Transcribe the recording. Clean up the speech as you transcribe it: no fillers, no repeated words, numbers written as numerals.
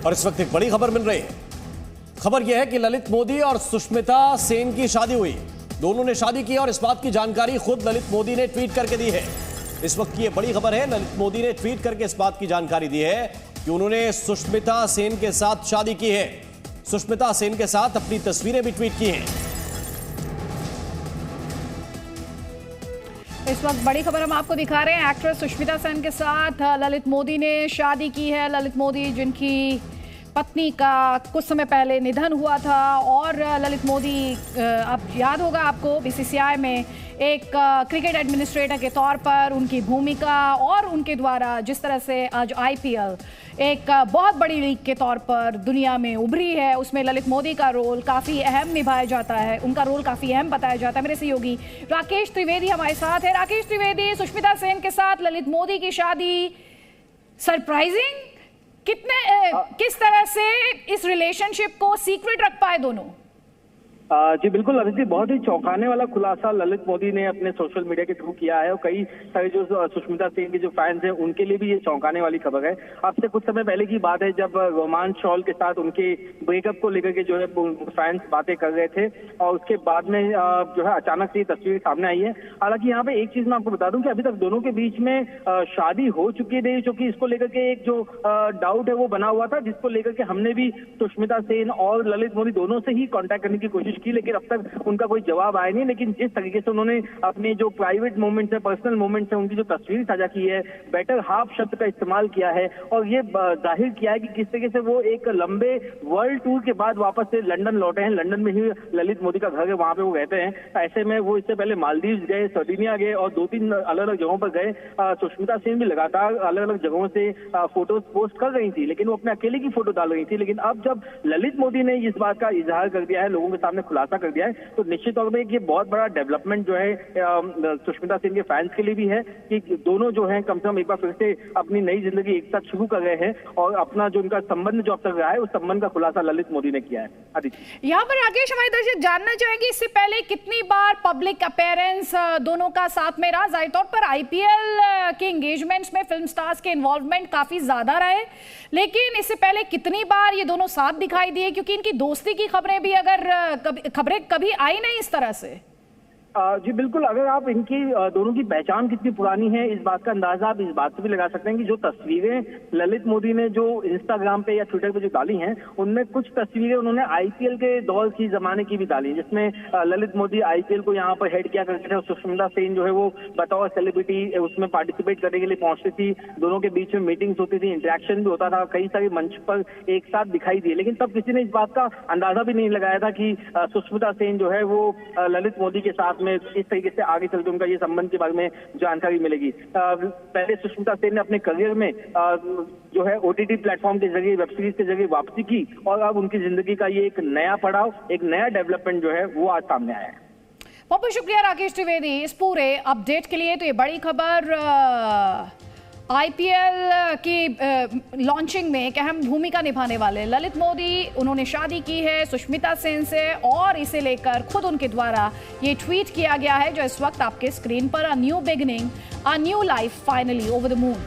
और इस वक्त एक बड़ी खबर मिल रही है। खबर यह है कि ललित मोदी और सुष्मिता सेन की शादी हुई। दोनों ने शादी की और इस बात की जानकारी खुद ललित मोदी ने ट्वीट करके दी है। इस वक्त की यह बड़ी खबर है। ललित मोदी ने ट्वीट करके इस बात की जानकारी दी है कि उन्होंने सुष्मिता सेन के साथ शादी की है। सुष्मिता सेन के साथ अपनी तस्वीरें भी ट्वीट की हैं। इस वक्त बड़ी खबर हम आपको दिखा रहे हैं। एक्ट्रेस सुष्मिता सेन के साथ ललित मोदी ने शादी की है। ललित मोदी जिनकी पत्नी का कुछ समय पहले निधन हुआ था और ललित मोदी अब याद होगा आपको बीसीसीआई में एक क्रिकेट एडमिनिस्ट्रेटर के तौर पर उनकी भूमिका और उनके द्वारा जिस तरह से आज आईपीएल एक बहुत बड़ी लीग के तौर पर दुनिया में उभरी है, उसमें ललित मोदी का रोल काफ़ी अहम निभाया जाता है। उनका रोल काफ़ी अहम बताया जाता है। मेरे सहयोगी राकेश त्रिवेदी हमारे साथ है। राकेश त्रिवेदी, सुष्मिता सेन के साथ ललित मोदी की शादी सरप्राइजिंग, किस तरह से इस रिलेशनशिप को सीक्रेट रख पाए दोनों? जी बिल्कुल अदिति, बहुत ही चौंकाने वाला खुलासा ललित मोदी ने अपने सोशल मीडिया के थ्रू किया है और कई सारे जो सुष्मिता सेन के जो फैंस हैं उनके लिए भी ये चौंकाने वाली खबर है। अब से कुछ समय पहले की बात है जब रोमांस शॉल के साथ उनके ब्रेकअप को लेकर के जो है फैंस बातें कर रहे थे और उसके बाद में जो है अचानक से ये तस्वीर सामने आई है। हालांकि यहाँ पे एक चीज मैं आपको बता दूं कि अभी तक दोनों के बीच में शादी हो चुकी है, क्योंकि इसको लेकर के एक जो डाउट है वो बना हुआ था, जिसको लेकर के हमने भी सुष्मिता सेन और ललित मोदी दोनों से ही कॉन्टैक्ट करने की कोशिश की, लेकिन अब तक उनका कोई जवाब आया नहीं। लेकिन जिस तरीके से उन्होंने अपने जो प्राइवेट मोमेंट्स है, पर्सनल मोमेंट्स है, उनकी जो तस्वीर साझा की है, बेटर हाफ शब्द का इस्तेमाल किया है और ये जाहिर किया है कि किस तरीके से वो एक लंबे वर्ल्ड टूर के बाद वापस से लंदन लौटे हैं। लंदन में ही ललित मोदी का घर है, वहां पे वो रहते हैं। ऐसे में वो इससे पहले मालदीव गए, सर्दिनिया गए और 2-3 अलग अलग जगहों पर गए। सुष्मिता सेन भी लगातार अलग अलग जगहों से फोटोज पोस्ट कर रही थी, लेकिन वो अपने अकेले की फोटो डाल रही थी। लेकिन अब जब ललित मोदी ने इस बात का इजहार कर दिया है, लोगों के सामने खुलासा कर दिया है, तो निश्चित तौर पर ये बहुत बड़ा डेवलपमेंट जो है सुष्मिता सेन के फैंस के लिए भी है कि दोनों जो है कम से कम एक बार फिर से अपनी नई जिंदगी एक साथ शुरू कर रहे हैं और अपना जो उनका संबंध जो अब तक रहा है उस संबंध का खुलासा ललित मोदी ने किया है। आदित्य, यहाँ पर राकेश हमारे दर्शक जानना चाहेंगे इससे पहले कितनी बार पब्लिक अपेयरेंस दोनों का साथ में रहा? जाहिर तौर पर आईपीएल के एंगेजमेंट्स में फिल्म स्टार्स के इन्वॉल्वमेंट काफी ज्यादा रहे, लेकिन इससे पहले कितनी बार ये दोनों साथ दिखाई दिए? क्योंकि इनकी दोस्ती की खबरें भी खबरें कभी आई नहीं इस तरह से। जी बिल्कुल, अगर आप इनकी दोनों की पहचान कितनी पुरानी है इस बात का अंदाजा आप इस बात से भी लगा सकते हैं कि जो तस्वीरें ललित मोदी ने जो इंस्टाग्राम पे या ट्विटर पे जो डाली हैं उनमें कुछ तस्वीरें उन्होंने आईपीएल के दौर की जमाने की भी डाली, जिसमें ललित मोदी आईपीएल को यहाँ पर हेड किया करते थे और सुष्मिता सेन जो है वो बतौर सेलिब्रिटी उसमें पार्टिसिपेट करने के लिए पहुंचती थी। दोनों के बीच में मीटिंग्स होती थी, इंटरेक्शन भी होता था, कई सारे मंच पर एक साथ दिखाई दिए। लेकिन तब किसी ने इस बात का अंदाजा भी नहीं लगाया था कि सुष्मिता सेन जो है वो ललित मोदी के साथ में इस तरीके से आगे चलकर उनका ये संबंध के बारे में जानकारी मिलेगी। पहले सुष्मिता सेन ने अपने करियर में जो है ओटीटी प्लेटफॉर्म के जरिए, वेब सीरीज के जरिए वापसी की और अब उनकी जिंदगी का ये एक नया पड़ाव, एक नया डेवलपमेंट जो है वो आज सामने आया है। बहुत बहुत शुक्रिया राकेश त्रिवेदी इस पूरे अपडेट के लिए। तो ये बड़ी खबर आईपीएल की लॉन्चिंग में एक अहम भूमिका निभाने वाले ललित मोदी, उन्होंने शादी की है सुष्मिता सेन से और इसे लेकर खुद उनके द्वारा ये ट्वीट किया गया है जो इस वक्त आपके स्क्रीन पर, a new beginning, a new life finally over the moon.